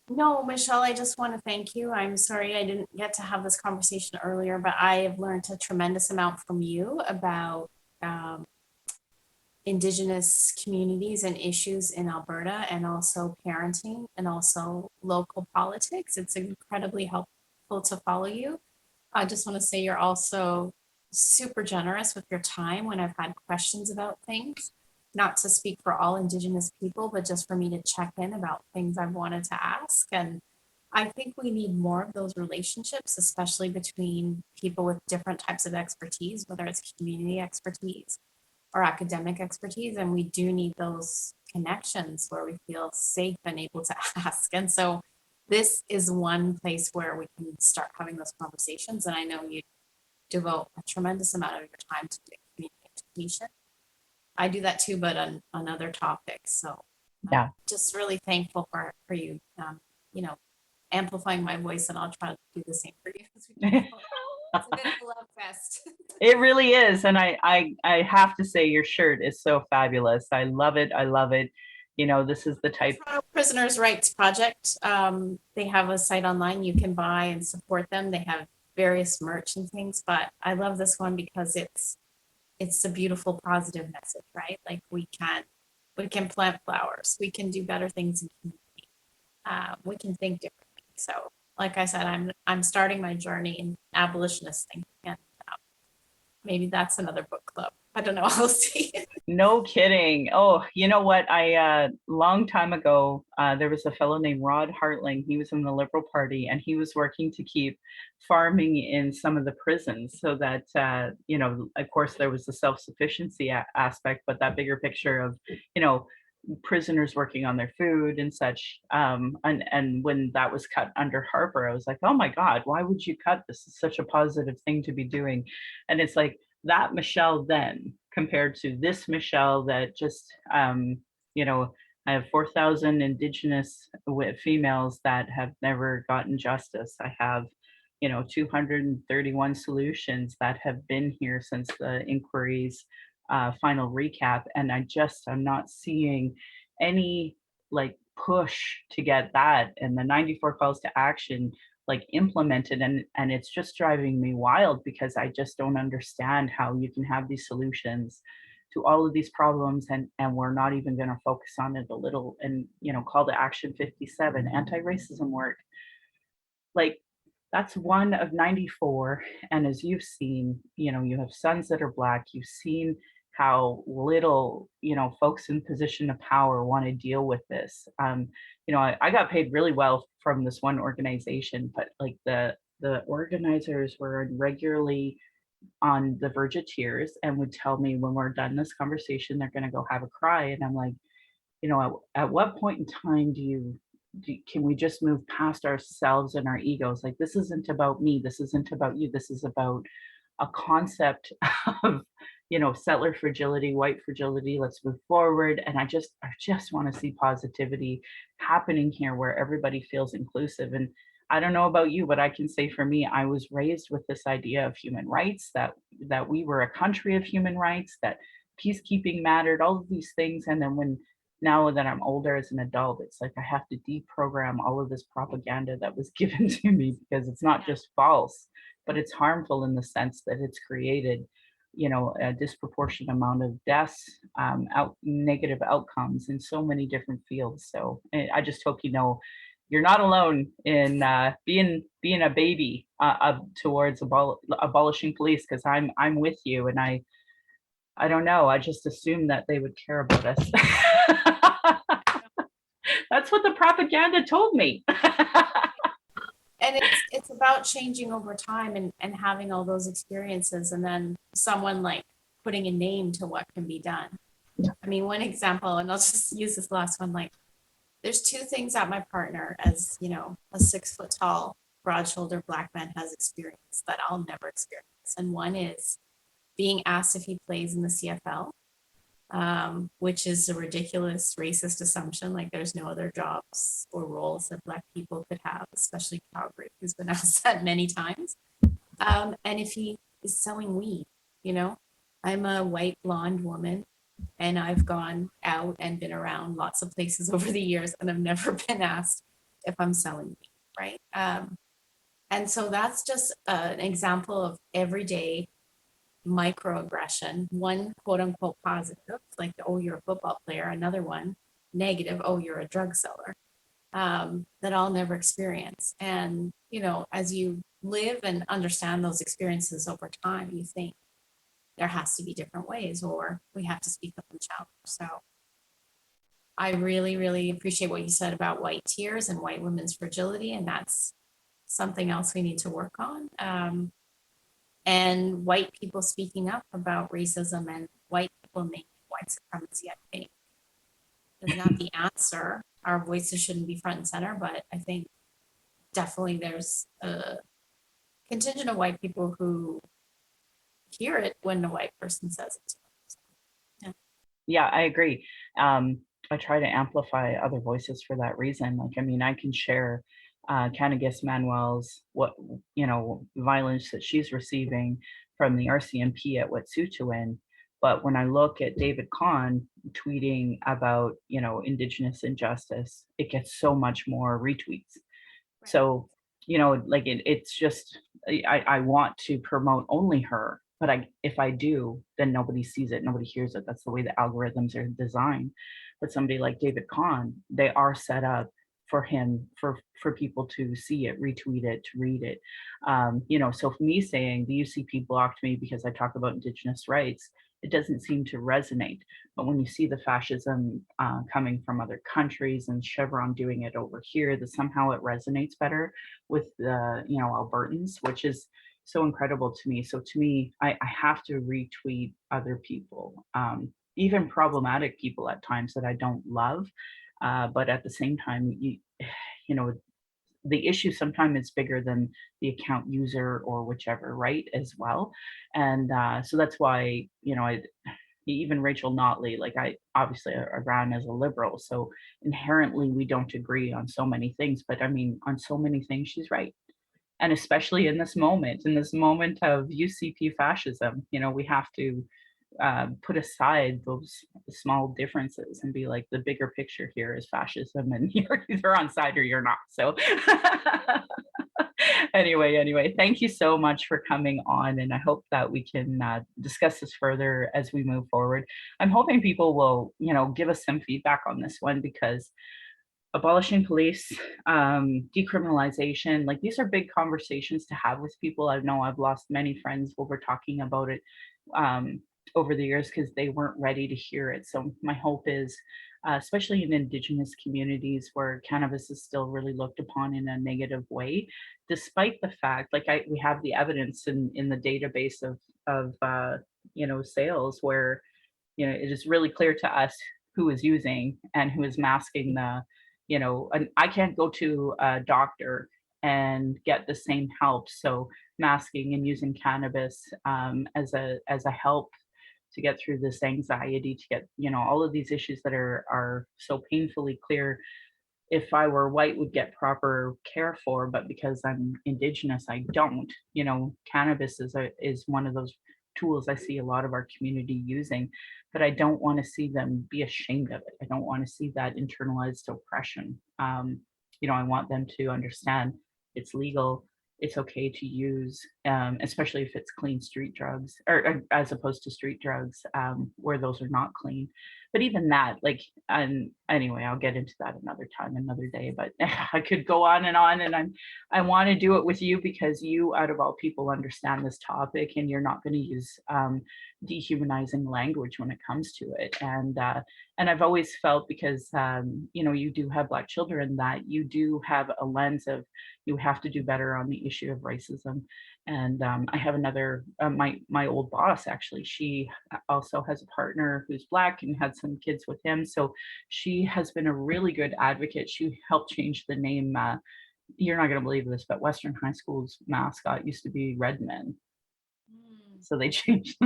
No, Michelle, I just want to thank you. I'm sorry I didn't get to have this conversation earlier, but I have learned a tremendous amount from you about um, Indigenous communities and issues in Alberta, and also parenting and also local politics. It's incredibly helpful to follow you. I just want to say you're also super generous with your time when I've had questions about things, not to speak for all Indigenous people, but just for me to check in about things I've wanted to ask. And I think we need more of those relationships, especially between people with different types of expertise, whether it's community expertise or academic expertise. And we do need those connections where we feel safe and able to ask. And so this is one place where we can start having those conversations. And I know you devote a tremendous amount of your time to community education. I do that too, but on other topics. So I'm Yeah. just really thankful for you, you know, amplifying my voice, and I'll try to do the same for you. It's a bit of a love fest. It really is. And I have to say your shirt is so fabulous. I love it. I love it. You know, this is the type. Toronto Prisoners' Rights Project. They have a site online you can buy and support them. They have various merch and things, but I love this one because it's a beautiful positive message, right? Like we can plant flowers, we can do better things in community, we can think differently. So like I said, I'm starting my journey in abolitionist thinking, and maybe that's another book club. I don't know. I'll see. No kidding. Oh, you know what? Long time ago, there was a fellow named Rod Hartling. He was in the Liberal Party, and he was working to keep farming in some of the prisons so that, you know, of course, there was the self-sufficiency aspect, but that bigger picture of, you know, prisoners working on their food and such. And when that was cut under Harper, I was like, oh my God, why would you cut this? Is such a positive thing to be doing. And it's like that Michelle then compared to this Michelle that just, you know, I have 4,000 Indigenous females that have never gotten justice. I have, you know, 231 solutions that have been here since the inquiry's final recap. And I'm not seeing any like push to get that and the 94 calls to action like implemented, and it's just driving me wild because I just don't understand how you can have these solutions to all of these problems and we're not even going to focus on it a little. And you know, call to action 57, anti-racism work, like that's one of 94. And as you've seen, you know, you have sons that are Black, you've seen how little, you know, folks in position of power want to deal with this. You know, I got paid really well from this one organization, but like the organizers were regularly on the verge of tears and would tell me when we're done this conversation they're going to go have a cry. And I'm like, you know, at what point in time can we just move past ourselves and our egos? Like, this isn't about me, this isn't about you, this is about a concept of, you know, settler fragility, white fragility. Let's move forward. And I just want to see positivity happening here where everybody feels inclusive. And I don't know about you, but I can say for me, I was raised with this idea of human rights, that we were a country of human rights, that peacekeeping mattered, all of these things. And then when now that I'm older as an adult, it's like I have to deprogram all of this propaganda that was given to me because it's not just false, but it's harmful in the sense that it's created, you know, a disproportionate amount of deaths, negative outcomes in so many different fields. So I just hope you know you're not alone in being a baby towards abolishing police, because I'm with you, and I don't know. I just assumed that they would care about us. That's what the propaganda told me. And it's about changing over time and having all those experiences, and then someone like putting a name to what can be done. Yeah. I mean, one example, and I'll just use this last one, like there's two things that my partner, as you know, a 6 foot tall, broad shouldered Black man, has experienced that I'll never experience. And one is being asked if he plays in the CFL, which is a ridiculous racist assumption. Like there's no other jobs or roles that Black people could have, especially Calgary, who's been asked that many times. And if he is selling weed, you know, I'm a white blonde woman and I've gone out and been around lots of places over the years and I've never been asked if I'm selling weed, right? And so that's just an example of everyday microaggression. One quote unquote positive, like, oh, you're a football player. Another one negative, oh, you're a drug seller, that I'll never experience. And, you know, as you live and understand those experiences over time, you think, there has to be different ways, or we have to speak up and challenge. So I really, really appreciate what you said about white tears and white women's fragility, and that's something else we need to work on. And white people speaking up about racism and white people making white supremacy, I think, is not the answer. Our voices shouldn't be front and center, but I think definitely there's a contingent of white people who hear it when a white person says it to them. Yeah, I agree. I try to amplify other voices for that reason. Like, I mean, I can share Canagis Manuel's violence that she's receiving from the RCMP at Wet'suwet'en. But when I look at David Kahn tweeting about, Indigenous injustice, it gets so much more retweets. Right. So, like it's just I want to promote only her, but if I do, then nobody sees it, nobody hears it. That's the way the algorithms are designed. But somebody like David Kahn, they are set up for him for people to see it, retweet it, to read it. So for me saying the UCP blocked me because I talk about Indigenous rights, it doesn't seem to resonate. But when you see the fascism coming from other countries and Chevron doing it over here, that somehow it resonates better with the Albertans, which is so incredible to me. So to me, I have to retweet other people, even problematic people at times that I don't love. But at the same time, you know, the issue sometimes is bigger than the account user or whichever, right? As well. And so that's why, even Rachel Notley, like I ran as a liberal, so inherently we don't agree on so many things. But I mean, on so many things, she's right. And especially in this moment of UCP fascism, we have to put aside those small differences and be like, the bigger picture here is fascism, and you're either on side or you're not. So anyway, thank you so much for coming on, and I hope that we can discuss this further as we move forward. I'm hoping people will, give us some feedback on this one, because abolishing police, decriminalization, like these are big conversations to have with people. I know I've lost many friends over talking about it um, over the years because they weren't ready to hear it. So my hope is, especially in Indigenous communities where cannabis is still really looked upon in a negative way, despite the fact, like we have the evidence in the database of sales where it is really clear to us who is using and who is masking and I can't go to a doctor and get the same help. So masking and using cannabis as a help to get through this anxiety, to get all of these issues that are so painfully clear. If I were white, would get proper care for, but because I'm Indigenous, I don't. Cannabis is one of those tools I see a lot of our community using, but I don't want to see them be ashamed of it. I don't want to see that internalized oppression. I want them to understand it's legal, it's okay to use, especially if it's clean street drugs, or as opposed to street drugs where those are not clean. But even that, like, and anyway, I'll get into that another time, another day. But I could go on, and I want to do it with you because you, out of all people, understand this topic, and you're not going to use dehumanizing language when it comes to it. And I've always felt, because you do have Black children, that you do have a lens of, you have to do better on the issue of racism. And I have another, my old boss, actually, she also has a partner who's Black and had some kids with him. So she has been a really good advocate. She helped change the name. You're not going to believe this, but Western High School's mascot used to be Red Men. So they changed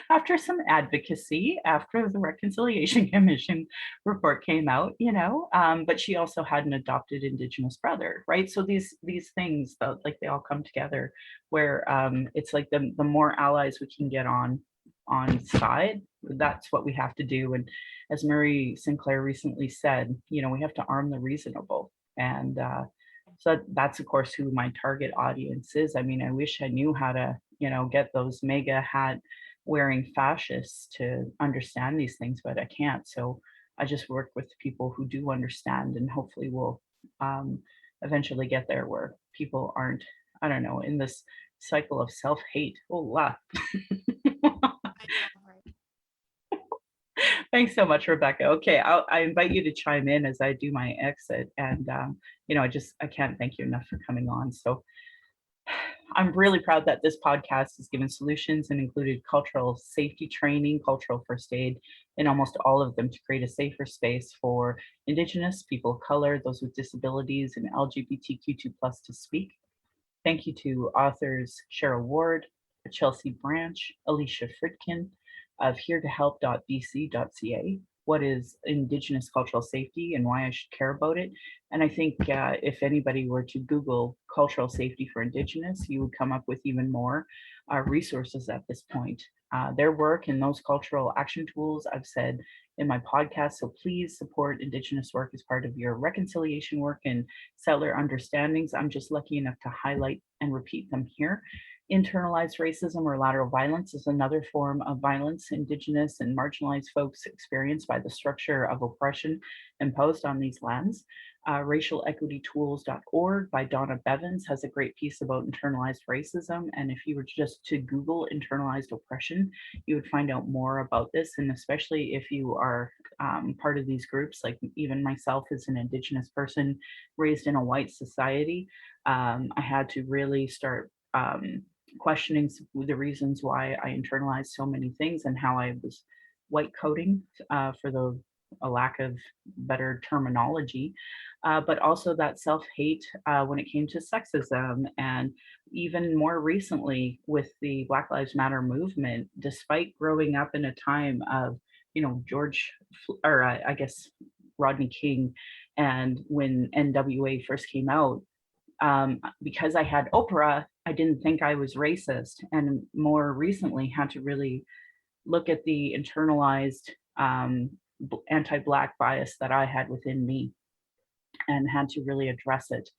after some advocacy, after the Reconciliation Commission report came out, but she also had an adopted Indigenous brother, right? So these things, though, like, they all come together where it's like the more allies we can get on side, that's what we have to do. And as Murray Sinclair recently said, we have to arm the reasonable. And so that's of course who my target audience is. I mean, I wish I knew how to, get those mega hat wearing fascists to understand these things, but I can't. So I just work with people who do understand, and hopefully we'll eventually get there where people aren't, I don't know, in this cycle of self-hate. Oh, la. Thanks so much, Rebecca. Okay, I invite you to chime in as I do my exit. And, I can't thank you enough for coming on. So I'm really proud that this podcast has given solutions and included cultural safety training, cultural first aid in almost all of them to create a safer space for Indigenous, people of color, those with disabilities, and LGBTQ2+ to speak. Thank you to authors Cheryl Ward, Chelsea Branch, Alicia Fridkin of heretohelp.bc.ca. What is Indigenous cultural safety and why I should care about it? And I think if anybody were to Google cultural safety for Indigenous, you would come up with even more resources at this point. Their work and those cultural action tools I've said in my podcast. So please support Indigenous work as part of your reconciliation work and settler understandings. I'm just lucky enough to highlight and repeat them here. Internalized racism or lateral violence is another form of violence Indigenous and marginalized folks experience by the structure of oppression imposed on these lands. RacialEquityTools.org by Donna Bevins has a great piece about internalized racism. And if you were just to Google internalized oppression, you would find out more about this. And especially if you are part of these groups, like even myself as an Indigenous person raised in a white society, I had to really start questioning the reasons why I internalized so many things and how I was white coding for a lack of better terminology, but also that self-hate when it came to sexism, and even more recently with the Black Lives Matter movement, despite growing up in a time of, I guess Rodney King, and when NWA first came out, because I had Oprah, I didn't think I was racist, and more recently had to really look at the internalized anti-Black bias that I had within me and had to really address it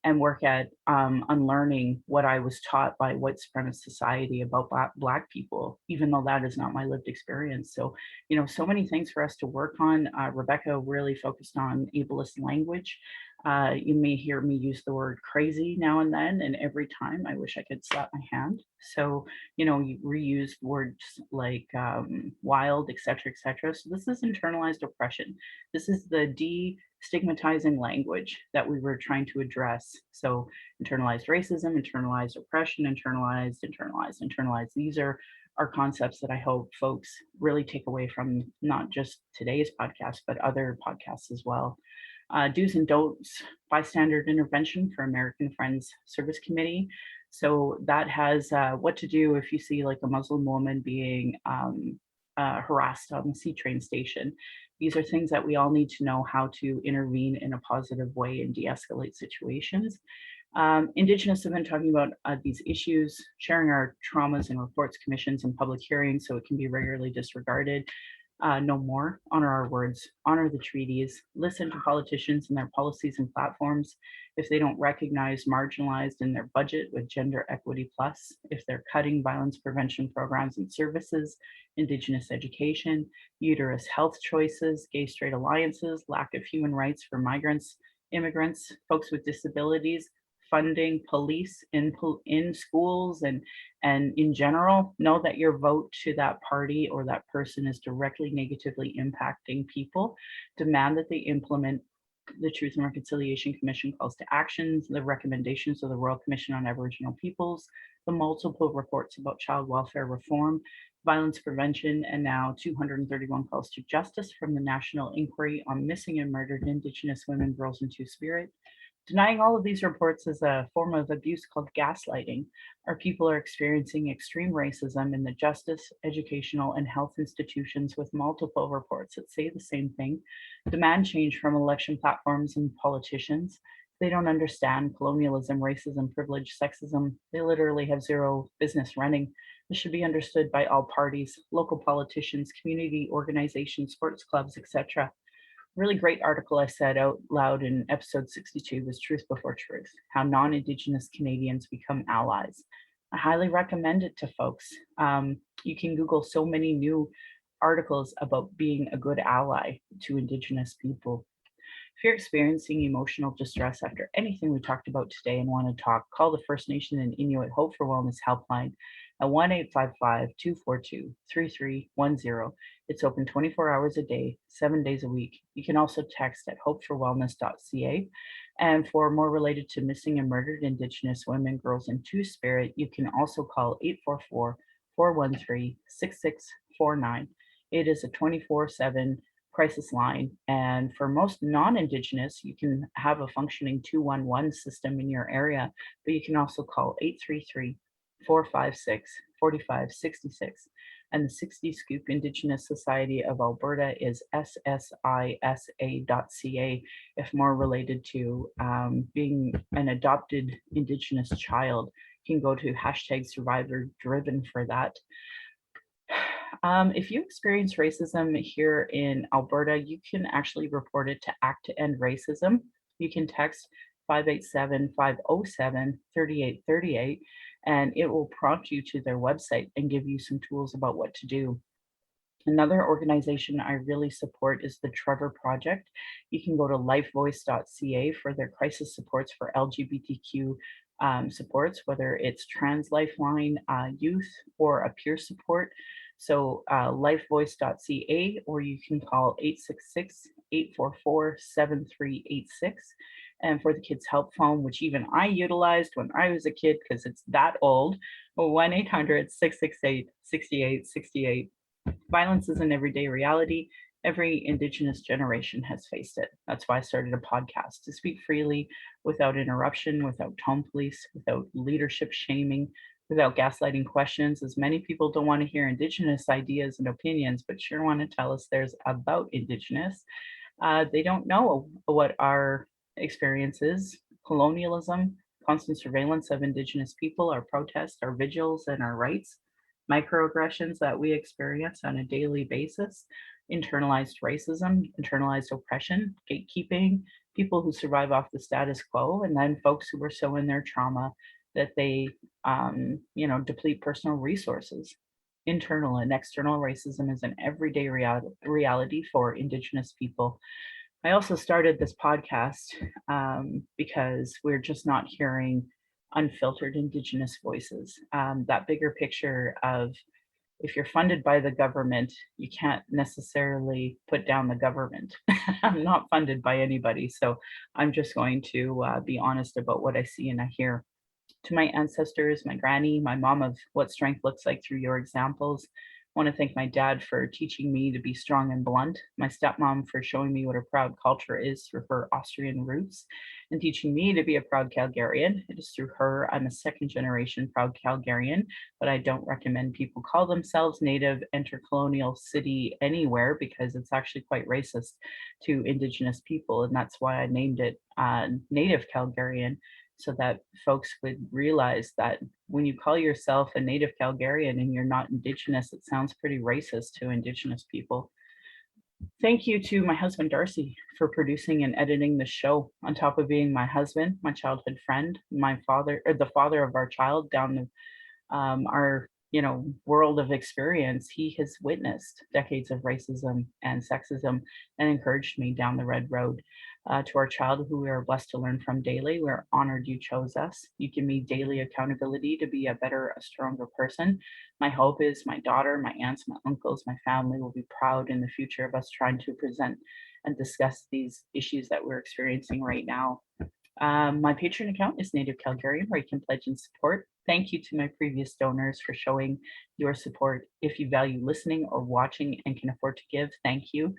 and work at unlearning what I was taught by white supremacist society about Black people, even though that is not my lived experience. So, so many things for us to work on. Rebecca really focused on ableist language. You may hear me use the word crazy now and then, and every time I wish I could slap my hand. So, you reuse words like wild, et cetera, et cetera. So this is internalized oppression. This is the stigmatizing language that we were trying to address. So internalized racism, internalized oppression, internalized. These are concepts that I hope folks really take away from not just today's podcast, but other podcasts as well. Do's and don'ts, bystander intervention for American Friends Service Committee. So that has what to do if you see like a Muslim woman being harassed on the C train station. These are things that we all need to know how to intervene in a positive way and de-escalate situations. Indigenous have been talking about these issues, sharing our traumas and reports, commissions, and public hearings so it can be regularly disregarded. No more, honor our words, honor the treaties, listen to politicians and their policies and platforms. If they don't recognize marginalized in their budget with Gender Equity Plus, if they're cutting violence prevention programs and services, Indigenous education, uterus health choices, gay straight alliances, lack of human rights for migrants, immigrants, folks with disabilities, funding police in schools and in general, know that your vote to that party or that person is directly negatively impacting people. Demand that they implement the Truth and Reconciliation Commission calls to actions, the recommendations of the Royal Commission on Aboriginal Peoples, the multiple reports about child welfare reform, violence prevention, and now 231 calls to justice from the National Inquiry on Missing and Murdered Indigenous Women, Girls, and Two-Spirit. Denying all of these reports is a form of abuse called gaslighting. Our people are experiencing extreme racism in the justice, educational, and health institutions with multiple reports that say the same thing. Demand change from election platforms and politicians. They don't understand colonialism, racism, privilege, sexism. They literally have zero business running. This should be understood by all parties, local politicians, community organizations, sports clubs, etc. Really great article I said out loud in episode 62 was Truth Before Truth, how non-Indigenous Canadians become allies. I highly recommend it to folks. You can Google so many new articles about being a good ally to Indigenous people. If you're experiencing emotional distress after anything we talked about today and want to talk, call the First Nation and Inuit Hope for Wellness helpline at 1-855-242-3310. It's open 24 hours a day, 7 days a week. You can also text at hopeforwellness.ca. And for more related to missing and murdered Indigenous women, girls, and Two-Spirit, you can also call 844-413-6649. It is a 24/7 crisis line. And for most non-Indigenous, you can have a functioning 211 system in your area, but you can also call 833-456-4566. And the 60 Scoop Indigenous Society of Alberta is ssisa.ca if more related to being an adopted Indigenous child. You can go to #SurvivorDriven for that. If you experience racism here in Alberta, you can actually report it to ACT to End Racism. You can text 587-507-3838, and it will prompt you to their website and give you some tools about what to do. Another organization I really support is the Trevor Project. You can go to lifevoice.ca for their crisis supports for LGBTQ supports, whether it's Trans Lifeline, youth, or a peer support. So lifevoice.ca, or you can call 866-844-7386. And for the Kids Help Phone, which even I utilized when I was a kid because it's that old, 1-800-668-6868. Violence is an everyday reality. Every Indigenous generation has faced it. That's why I started a podcast to speak freely, without interruption, without tone police, without leadership shaming, without gaslighting questions, as many people don't want to hear Indigenous ideas and opinions, but sure want to tell us theirs about Indigenous. They don't know what our experience is: colonialism, constant surveillance of Indigenous people, our protests, our vigils, and our rights, microaggressions that we experience on a daily basis, internalized racism, internalized oppression, gatekeeping, people who survive off the status quo, and then folks who are so in their trauma that they, deplete personal resources. Internal and external racism is an everyday reality for Indigenous people. I also started this podcast because we're just not hearing unfiltered Indigenous voices. That bigger picture of, if you're funded by the government, you can't necessarily put down the government. I'm not funded by anybody, so I'm just going to be honest about what I see and I hear. To my ancestors, my granny, my mom, of what strength looks like through your examples. I want to thank my dad for teaching me to be strong and blunt, my stepmom for showing me what a proud culture is through her Austrian roots, and teaching me to be a proud Calgarian. It is through her I'm a second generation proud Calgarian, but I don't recommend people call themselves native intercolonial city anywhere, because it's actually quite racist to Indigenous people, and that's why I named it Native Calgarian, so that folks would realize that when you call yourself a native Calgarian and you're not Indigenous, it sounds pretty racist to Indigenous people. Thank you to my husband, Darcy, for producing and editing the show. On top of being my husband, my childhood friend, my father, or the father of our child down our world of experience, he has witnessed decades of racism and sexism and encouraged me down the red road. To our child, who we are blessed to learn from daily, we're honored you chose us. You give me daily accountability to be a better, a stronger person. My hope is my daughter, my aunts, my uncles, my family will be proud in the future of us trying to present and discuss these issues that we're experiencing right now. My Patron account is Native Calgarian, where you can pledge and support. Thank you to my previous donors for showing your support. If you value listening or watching and can afford to give, thank you.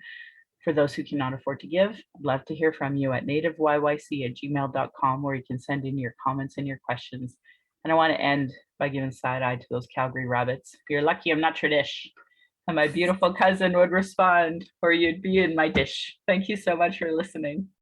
For those who cannot afford to give, I'd love to hear from you at nativeyyc@gmail.com, where you can send in your comments and your questions. And I want to end by giving side eye to those Calgary rabbits. You're lucky I'm not Tradish. And my beautiful cousin would respond, or you'd be in my dish. Thank you so much for listening.